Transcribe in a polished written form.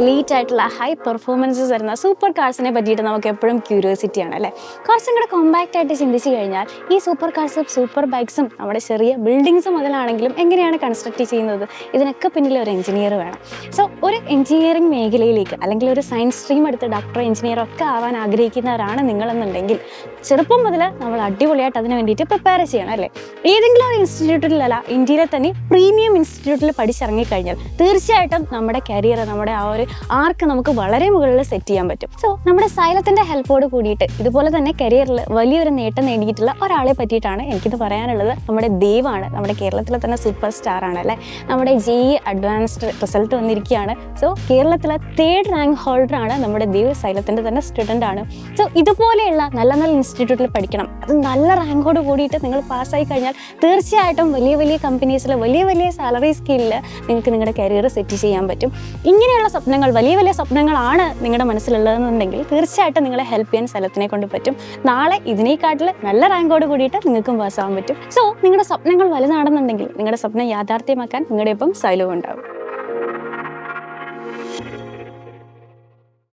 Elite ആയിട്ടുള്ള high performances വരുന്ന super കാർസിനെ പറ്റിയിട്ട് നമുക്ക് എപ്പോഴും ക്യൂരിയോസിറ്റിയാണ് അല്ലേ. കുറച്ചും കൂടെ കോമ്പാക്റ്റ് ആയിട്ട് ചിന്തിച്ച് കഴിഞ്ഞാൽ ഈ സൂപ്പർ കാർസും സൂപ്പർ ബൈക്സും നമ്മുടെ ചെറിയ ബിൽഡിങ്സ് മുതലാണെങ്കിലും എങ്ങനെയാണ് കൺസ്ട്രക്ട് ചെയ്യുന്നത്, ഇതിനൊക്കെ പിന്നിൽ ഒരു എഞ്ചിനീയർ വേണം. സോ ഒരു എഞ്ചിനീയറിംഗ് മേഖലയിലേക്ക് അല്ലെങ്കിൽ ഒരു സയൻസ് സ്ട്രീം എടുത്ത് ഡോക്ടർ എഞ്ചിനീയർ ഒക്കെ ആവാൻ ആഗ്രഹിക്കുന്നവരാണ് നിങ്ങളെന്നുണ്ടെങ്കിൽ ചെറുപ്പം മുതൽ നമ്മൾ അടിപൊളിയായിട്ട് അതിന് വേണ്ടിയിട്ട് പ്രിപ്പയർ ചെയ്യണം അല്ലേ. ഏതെങ്കിലും ഒരു ഇൻസ്റ്റിറ്റ്യൂട്ടിലല്ല, ഇന്ത്യയിലെ തന്നെ പ്രീമിയം ഇൻസ്റ്റിറ്റ്യൂട്ടിൽ പഠിച്ചിറങ്ങിക്കഴിഞ്ഞാൽ തീർച്ചയായിട്ടും നമ്മുടെ കരിയർ, നമ്മുടെ ആ ഒരു ആർക്ക് നമുക്ക് വളരെ മുകളിൽ സെറ്റ് ചെയ്യാൻ പറ്റും. സോ നമ്മുടെ സൈലത്തിൻ്റെ ഹെൽപ്പോട് കൂടിയിട്ട് ഇതുപോലെ തന്നെ കരിയറിൽ വലിയൊരു നേട്ടം നേടിയിട്ടുള്ള ഒരാളെ പറ്റിയിട്ടാണ് എനിക്കിത് പറയാനുള്ളത്. നമ്മുടെ ദേവാണ്, നമ്മുടെ കേരളത്തിലെ തന്നെ സൂപ്പർ സ്റ്റാർ ആണ് അല്ലേ. നമ്മുടെ JEE അഡ്വാൻസ്ഡ് റിസൾട്ട് വന്നിരിക്കുകയാണ്. സോ കേരളത്തിലെ 3rd റാങ്ക് ഹോൾഡർ ആണ് നമ്മുടെ ദേവ്. സൈലത്തിൻ്റെ തന്നെ സ്റ്റുഡൻ്റ് ആണ്. സോ ഇതുപോലെയുള്ള നല്ല നല്ല ഇൻസ്റ്റിറ്റ്യൂട്ടിൽ പഠിക്കണം. അത് നല്ല റാങ്കോട് കൂടിയിട്ട് നിങ്ങൾ പാസ്സായി കഴിഞ്ഞാൽ തീർച്ചയായിട്ടും വലിയ വലിയ കമ്പനീസിൽ വലിയ വലിയ സാലറി സ്കെയിലിൽ നിങ്ങൾക്ക് നിങ്ങളുടെ കരിയർ സെറ്റ് ചെയ്യാൻ പറ്റും. ഇങ്ങനെയുള്ള സ്വപ്നങ്ങൾ, വലിയ വലിയ സ്വപ്നങ്ങളാണ് നിങ്ങളുടെ മനസ്സിലുള്ളതെന്നുണ്ടെങ്കിൽ തീർച്ചയായിട്ടും നിങ്ങളെ ഹെൽപ്പ് ചെയ്യാൻ സൈലത്തിനെ കൊണ്ട് പറ്റും. നാളെ ഇതിനേക്കാട്ടിൽ നല്ല റാങ്കോട് കൂടിയിട്ട് നിങ്ങൾക്കും പാസ്സാകാൻ പറ്റും. സോ നിങ്ങളുടെ സ്വപ്നങ്ങൾ വലുതാണെന്നുണ്ടെങ്കിൽ നിങ്ങളുടെ സ്വപ്നം യാഥാർത്ഥ്യമാക്കാൻ നിങ്ങളുടെ ഒപ്പം സൈലവും ഉണ്ടാകും.